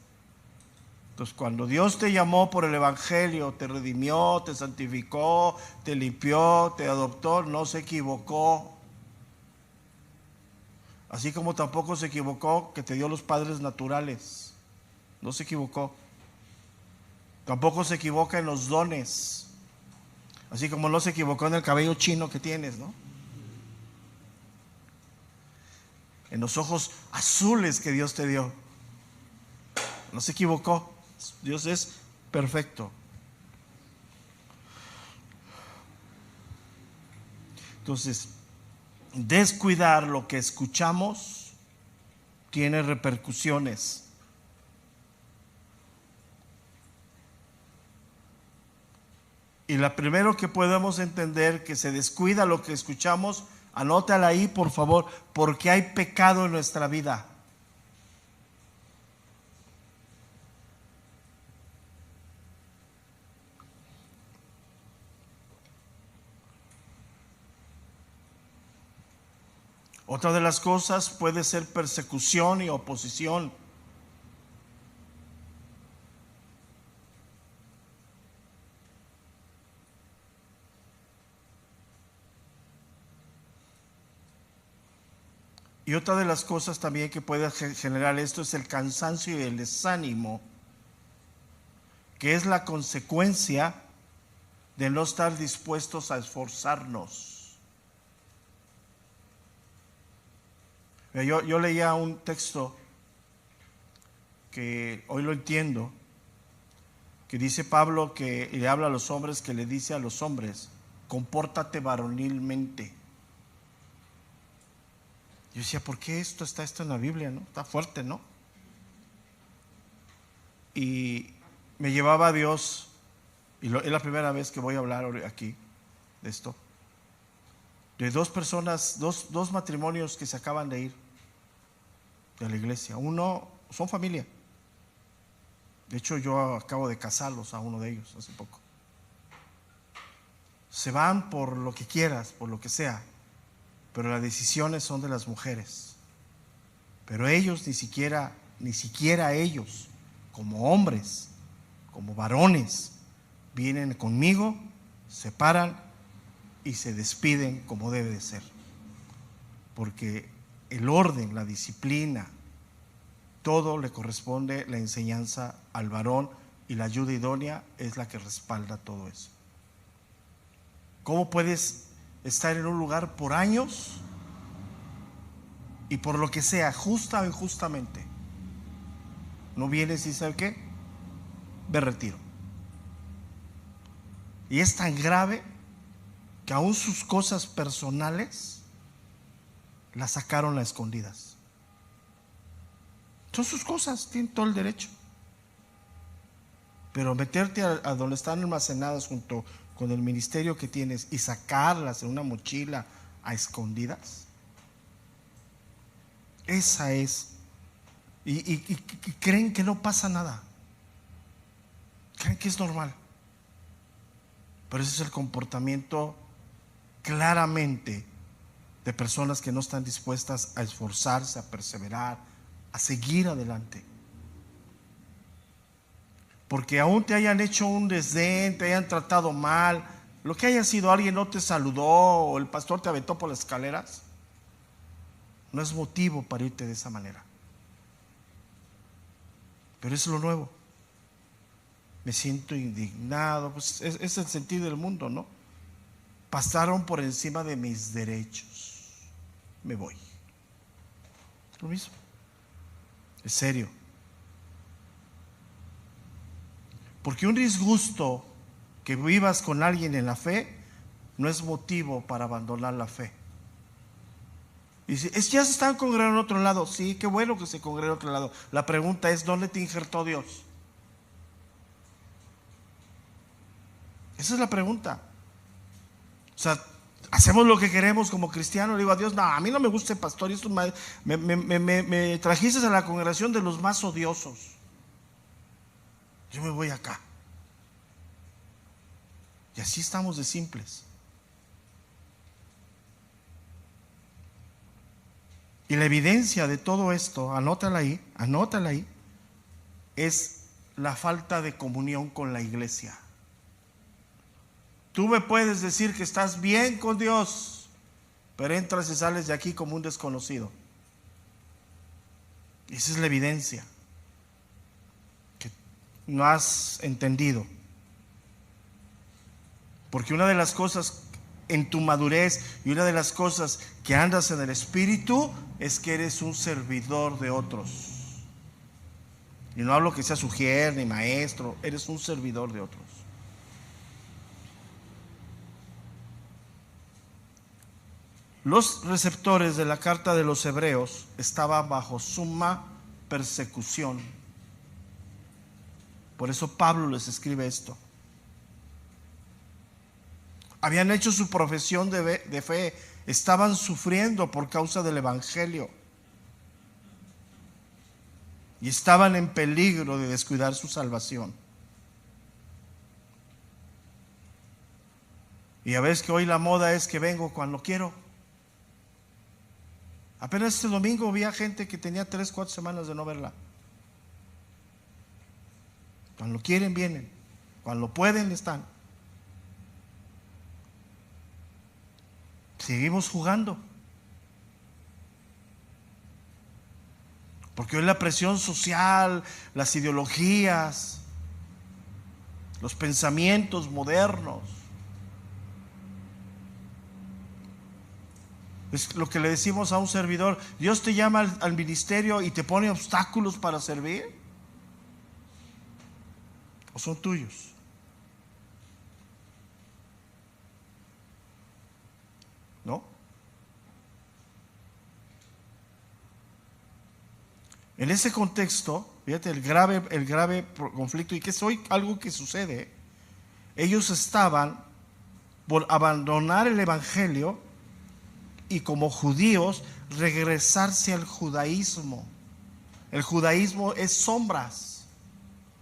Entonces, cuando Dios te llamó por el Evangelio, te redimió, te santificó, te limpió, te adoptó, no se equivocó. Así como tampoco se equivocó que te dio los padres naturales. No se equivocó. Tampoco se equivoca en los dones. Así como no se equivocó en el cabello chino que tienes, ¿no? En los ojos azules que Dios te dio. No se equivocó. Dios es perfecto. Entonces, descuidar lo que escuchamos tiene repercusiones. Y la primero que podemos entender que se descuida lo que escuchamos, anótala ahí por favor, porque hay pecado en nuestra vida. Otra de las cosas puede ser persecución y oposición. Y otra de las cosas también que puede generar esto es el cansancio y el desánimo, que es la consecuencia de no estar dispuestos a esforzarnos. Yo leía un texto que hoy lo entiendo, que dice Pablo que le habla a los hombres, que le dice a los hombres: compórtate varonilmente. Yo decía, ¿por qué está esto en la Biblia, no? Está fuerte, ¿no? Y me llevaba a Dios, y es la primera vez que voy a hablar aquí de esto, de dos personas, dos matrimonios que se acaban de ir de la iglesia. Uno, son familia. De hecho, yo acabo de casarlos a uno de ellos hace poco. Se van por lo que quieras, por lo que sea, pero las decisiones son de las mujeres. Pero ellos ni siquiera ellos, como hombres, como varones, vienen conmigo, se paran y se despiden como debe de ser. Porque el orden, la disciplina, todo le corresponde la enseñanza al varón, y la ayuda idónea es la que respalda todo eso. ¿Cómo puedes estar en un lugar por años y por lo que sea, justa o injustamente, no vienes y sabes qué? Me retiro? Y es tan grave que aún sus cosas personales las sacaron a escondidas. Son sus cosas, tienen todo el derecho. Pero meterte a donde están almacenadas junto con el ministerio que tienes y sacarlas en una mochila a escondidas, esa es. Y creen que no pasa nada, creen que es normal. Pero ese es el comportamiento claramente de personas que no están dispuestas a esforzarse, a perseverar, a seguir adelante. Porque aún te hayan hecho un desdén, te hayan tratado mal, lo que haya sido, alguien no te saludó o el pastor te aventó por las escaleras, no es motivo para irte de esa manera. Pero es lo nuevo. Me siento indignado, pues es el sentido del mundo, ¿no? Pasaron por encima de mis derechos, me voy. Lo mismo. Es serio. Porque un disgusto que vivas con alguien en la fe no es motivo para abandonar la fe. Y si ya se están congregando en otro lado, sí, qué bueno que se congreguen en otro lado. La pregunta es, ¿dónde te injertó Dios? Esa es la pregunta. O sea, hacemos lo que queremos como cristianos. Le digo a Dios, no, a mí no me gusta el pastor, y esto me trajiste a la congregación de los más odiosos. Yo me voy acá. Y así estamos de simples. Y la evidencia de todo esto, anótala ahí, es la falta de comunión con la iglesia. Tú me puedes decir que estás bien con Dios, pero entras y sales de aquí como un desconocido. Esa es la evidencia que no has entendido. Porque una de las cosas en tu madurez y una de las cosas que andas en el Espíritu es que eres un servidor de otros. Y no hablo que seas ujier ni maestro, eres un servidor de otros. Los receptores de la carta de los Hebreos estaban bajo suma persecución. Por eso Pablo les escribe esto. Habían hecho su profesión de fe, estaban sufriendo por causa del Evangelio y estaban en peligro de descuidar su salvación. Y ya ves que hoy la moda es que vengo cuando quiero. Apenas este domingo vi a gente que tenía 3, 4 semanas de no verla. Cuando quieren vienen, cuando pueden están. Seguimos jugando. Porque hoy la presión social, las ideologías, los pensamientos modernos, es lo que le decimos a un servidor: Dios te llama al ministerio y te pone obstáculos para servir, ¿o son tuyos? ¿No? En ese contexto, fíjate el grave conflicto, y que es hoy algo que sucede. Ellos estaban por abandonar el Evangelio y, como judíos, regresarse al judaísmo. El judaísmo es sombras,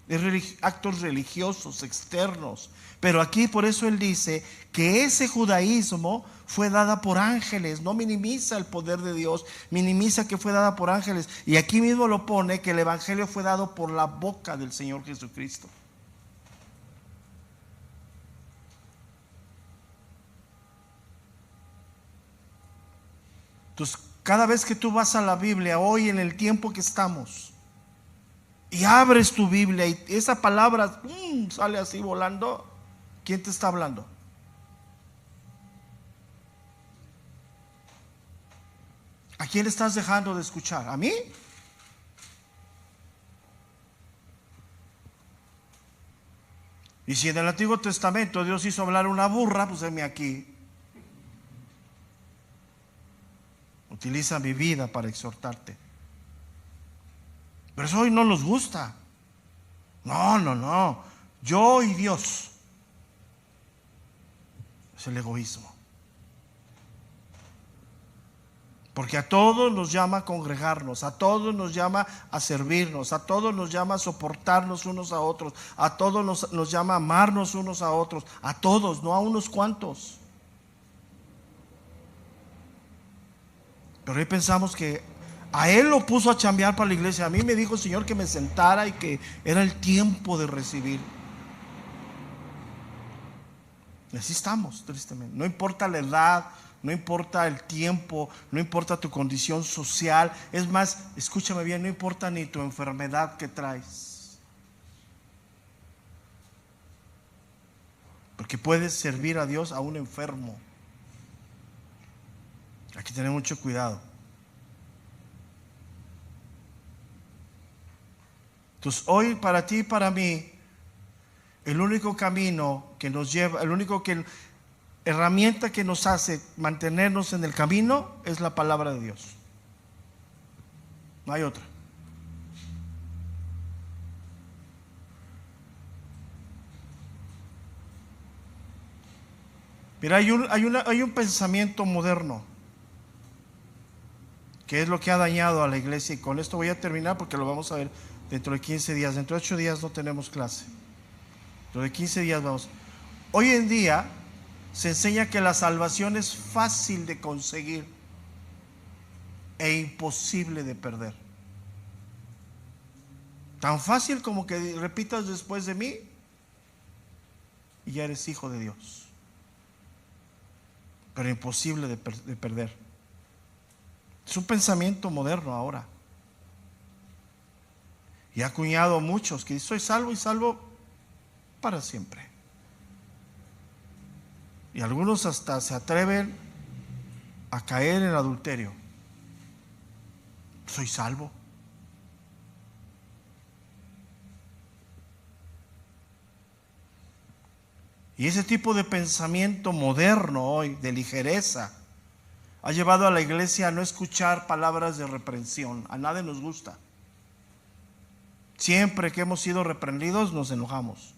es actos religiosos externos. Pero aquí por eso él dice que ese judaísmo fue dada por ángeles. No minimiza el poder de Dios, minimiza que fue dada por ángeles. Y aquí mismo lo pone que el Evangelio fue dado por la boca del Señor Jesucristo. Entonces, cada vez que tú vas a la Biblia, hoy en el tiempo que estamos, y abres tu Biblia y esa palabra sale así volando, ¿quién te está hablando? ¿A quién le estás dejando de escuchar? ¿A mí? Y si en el Antiguo Testamento Dios hizo hablar una burra, pues heme aquí. Utiliza mi vida para exhortarte. Pero eso hoy no nos gusta. No. Yo y Dios. Es el egoísmo. Porque a todos nos llama a congregarnos, a todos nos llama a servirnos, a todos nos llama a soportarnos unos a otros, a todos nos llama a amarnos unos a otros, a todos, no a unos cuantos. Pero hoy pensamos que a él lo puso a chambear para la iglesia. A mí me dijo el Señor que me sentara y que era el tiempo de recibir. Y así estamos, tristemente. No importa la edad, no importa el tiempo, no importa tu condición social. Es más, escúchame bien, no importa ni tu enfermedad que traes. Porque puedes servir a Dios a un enfermo. Hay que tener mucho cuidado. Entonces, hoy para ti y para mí, el único camino que nos lleva, herramienta que nos hace mantenernos en el camino es la palabra de Dios. No hay otra. Pero hay un pensamiento moderno que es lo que ha dañado a la iglesia, y con esto voy a terminar porque lo vamos a ver dentro de 15 días. Dentro de 8 días no tenemos clase. Dentro de 15 días vamos. Hoy en día se enseña que la salvación es fácil de conseguir. e imposible de perder. Tan fácil como que repitas después de mí y ya eres hijo de Dios. Pero imposible de perder. Es un pensamiento moderno ahora. Y ha acuñado muchos que soy salvo y salvo para siempre. Y algunos hasta se atreven a caer en adulterio. Soy salvo. Y ese tipo de pensamiento moderno hoy, de ligereza, ha llevado a la iglesia a no escuchar palabras de reprensión. A nadie nos gusta. Siempre que hemos sido reprendidos nos enojamos.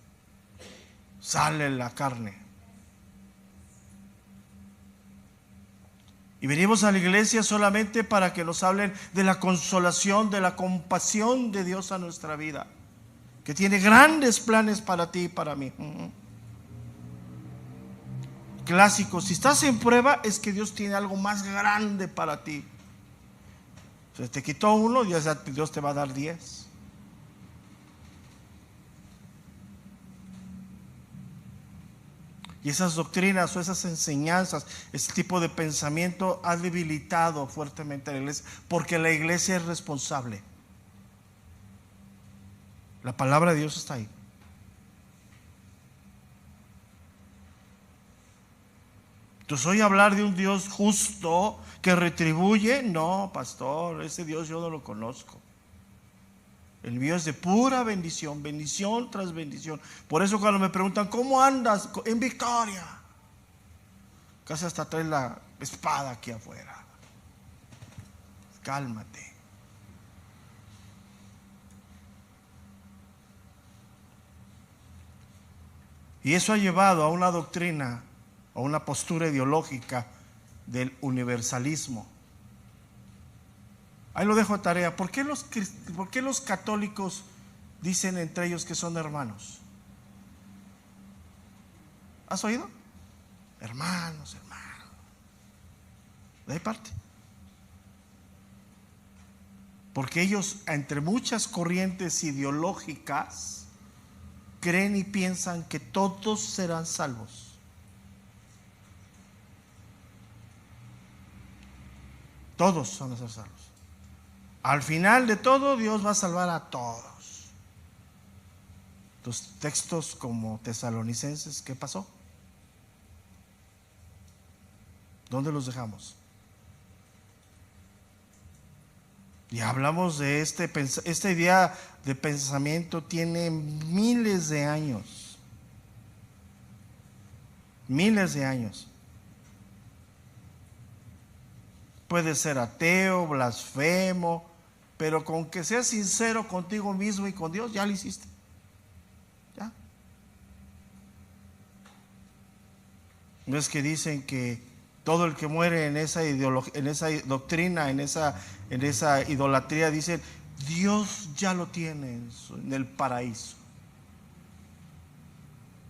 Sale la carne. Y venimos a la iglesia solamente para que nos hablen de la consolación, de la compasión de Dios a nuestra vida, que tiene grandes planes para ti y para mí. Clásico, si estás en prueba es que Dios tiene algo más grande para ti. Se te quitó uno, Dios te va a dar 10. Y esas doctrinas o esas enseñanzas, ese tipo de pensamiento ha debilitado fuertemente a la iglesia, porque la iglesia es responsable. La palabra de Dios está ahí. Entonces, hoy hablar de un Dios justo que retribuye, no, pastor, ese Dios yo no lo conozco. El mío es de pura bendición, bendición tras bendición. Por eso cuando me preguntan, ¿cómo andas? En victoria. Casi hasta traes la espada aquí afuera. Cálmate. Y eso ha llevado a una doctrina, a una postura ideológica del universalismo. Ahí lo dejo de tarea. ¿Por qué los católicos dicen entre ellos que son hermanos? ¿Has oído? Hermanos, hermanos. De ahí parte. Porque ellos, entre muchas corrientes ideológicas, creen y piensan que todos serán salvos. Todos van a ser salvos. Al final de todo, Dios va a salvar a todos. Los textos como Tesalonicenses, ¿qué pasó? ¿Dónde los dejamos? Y hablamos de esta idea de pensamiento tiene miles de años. Miles de años. Puedes ser ateo, blasfemo, pero con que seas sincero contigo mismo y con Dios, ya lo hiciste. ¿Ya? No es que dicen que todo el que muere en esa ideología, en esa doctrina, en esa idolatría, dicen, Dios ya lo tiene en el paraíso.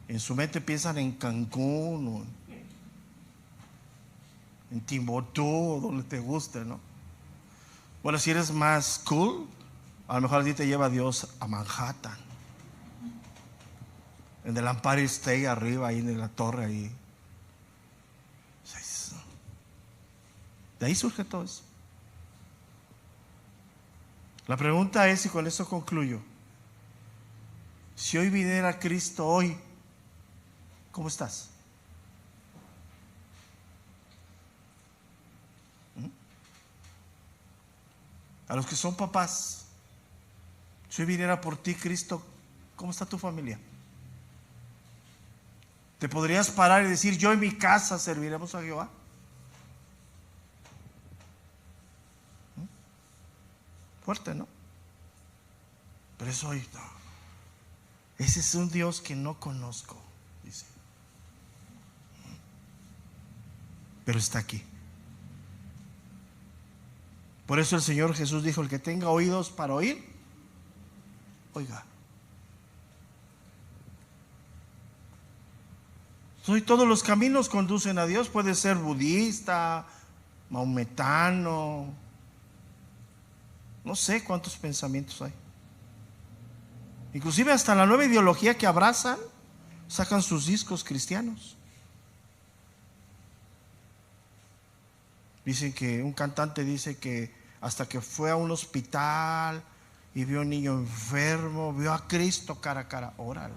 En su mente piensan en Cancún o en Timbuktu, donde te guste, ¿no? Bueno, si eres más cool, a lo mejor a ti te lleva Dios a Manhattan, en el Empire State arriba, ahí en la torre ahí. De ahí surge todo eso. La pregunta es, y con esto concluyo, si hoy viniera Cristo hoy, ¿cómo estás? A los que son papás, si hoy viniera por ti Cristo, ¿cómo está tu familia? ¿Te podrías parar y decir, yo en mi casa serviremos a Jehová? Fuerte, ¿no? Pero eso hoy no. Ese es un Dios que no conozco, dice. Pero está aquí. Por eso el Señor Jesús dijo, el que tenga oídos para oír, oiga. Hoy todos los caminos conducen a Dios. Puede ser budista, maometano, No sé cuántos pensamientos hay. Inclusive hasta la nueva ideología que abrazan, sacan sus discos cristianos. Dicen que un cantante dice que hasta que fue a un hospital y vio a un niño enfermo, vio a Cristo cara a cara. Órale.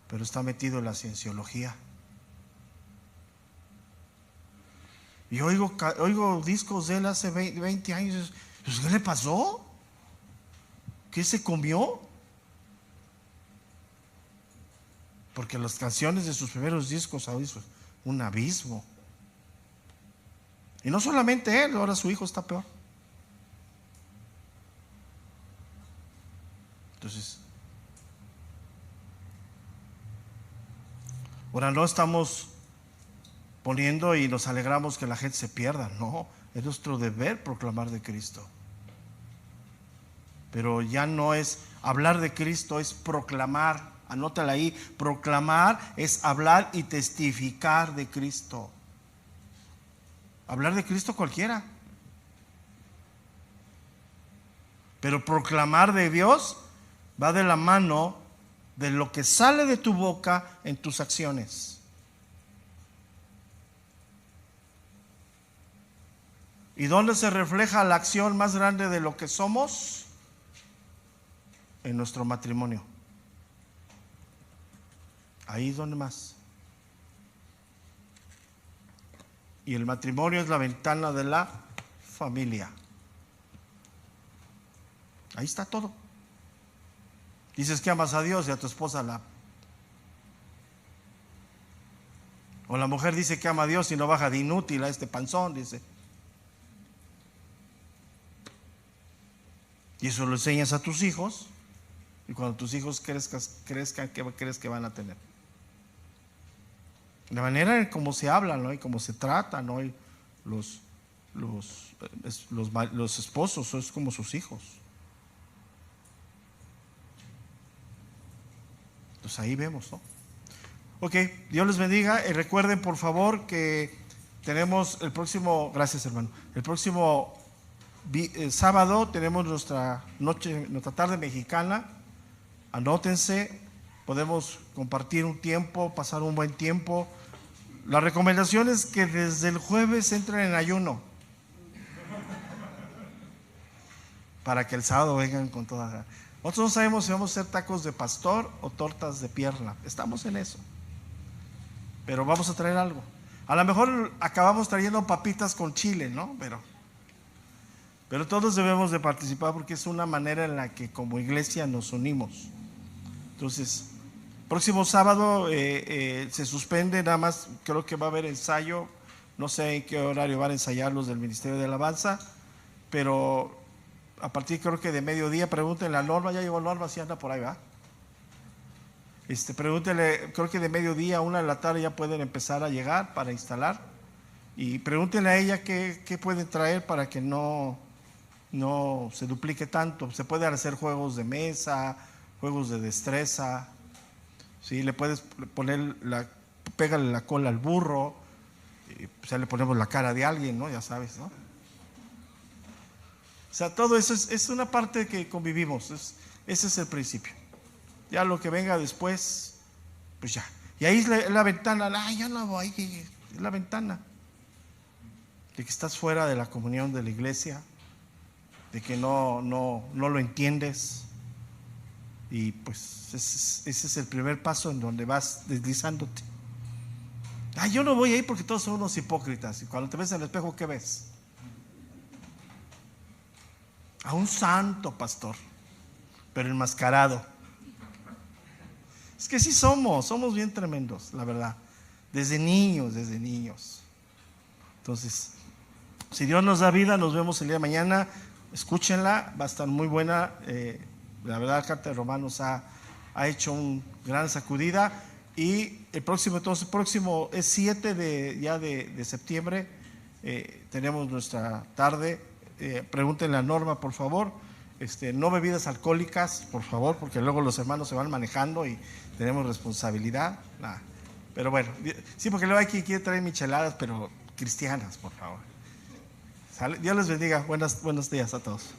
Pero está metido en la cienciología. Y oigo discos de él hace 20 años. ¿Qué le pasó? ¿Qué se comió? Porque las canciones de sus primeros discos, un abismo. Y no solamente él, ahora su hijo está peor. Entonces, ahora no estamos poniendo y nos alegramos que la gente se pierda. No, es nuestro deber proclamar de Cristo. Pero ya no es hablar de Cristo, es proclamar. Anótala ahí. Proclamar es hablar y testificar de Cristo. Hablar de Cristo cualquiera. Pero proclamar de Dios va de la mano de lo que sale de tu boca en tus acciones. ¿Y dónde se refleja la acción más grande de lo que somos? En nuestro matrimonio. Ahí es donde más. Y el matrimonio es la ventana de la familia. Ahí está todo. Dices que amas a Dios y a tu esposa la... O la mujer dice que ama a Dios y no baja de inútil a este panzón, dice. Y eso lo enseñas a tus hijos. Y cuando tus hijos crezcan, ¿qué crees que van a tener? La manera en cómo se habla, ¿no? Y cómo se trata, ¿no? Y los esposos es como sus hijos. Entonces ahí vemos, ¿no? Ok, Dios les bendiga. Y recuerden por favor que tenemos el próximo, gracias hermano, el próximo sábado tenemos nuestra tarde mexicana. Anótense, podemos compartir un tiempo, pasar un buen tiempo. La recomendación es que desde el jueves entren en ayuno para que el sábado vengan con toda. Nosotros no sabemos si vamos a hacer tacos de pastor o tortas de pierna. Estamos en eso. Pero vamos a traer algo. A lo mejor acabamos trayendo papitas con chile, ¿no? Pero todos debemos de participar porque es una manera en la que como iglesia nos unimos. Entonces, próximo sábado se suspende, nada más creo que va a haber ensayo. No sé en qué horario van a ensayar los del Ministerio de Alabanza, pero a partir creo que de mediodía, pregúntenle a Norma, ya llegó Norma, si anda por ahí, ¿va? Pregúntenle, creo que de mediodía a 1 de la tarde ya pueden empezar a llegar para instalar. Y pregúntenle a ella qué pueden traer para que no se duplique tanto. Se pueden hacer juegos de mesa, juegos de destreza. ¿Sí? Le puedes poner pégale la cola al burro, y pues ya le ponemos la cara de alguien, ¿no? Ya sabes, ¿no? O sea, todo eso es una parte que convivimos. Ese es el principio. Ya lo que venga después, pues ya. Y ahí es la ventana. Ya no voy. Es la ventana de que estás fuera de la comunión de la iglesia, de que no lo entiendes. Y pues ese es el primer paso en donde vas deslizándote. Yo no voy ahí porque todos son unos hipócritas. Y cuando te ves en el espejo, ¿qué ves? A un santo pastor, pero enmascarado. Es que sí somos bien tremendos, la verdad. Desde niños. Entonces, si Dios nos da vida, nos vemos el día de mañana. Escúchenla, va a estar muy buena. La verdad, la carta de Romanos ha hecho una gran sacudida. Y el próximo es 7 de septiembre. Tenemos nuestra tarde. Pregúntenle a Norma, por favor. No bebidas alcohólicas, por favor, porque luego los hermanos se van manejando y tenemos responsabilidad. Pero bueno, sí, porque luego hay quien quiere traer micheladas, pero cristianas, por favor. ¿Sale? Dios les bendiga. Buenos días a todos.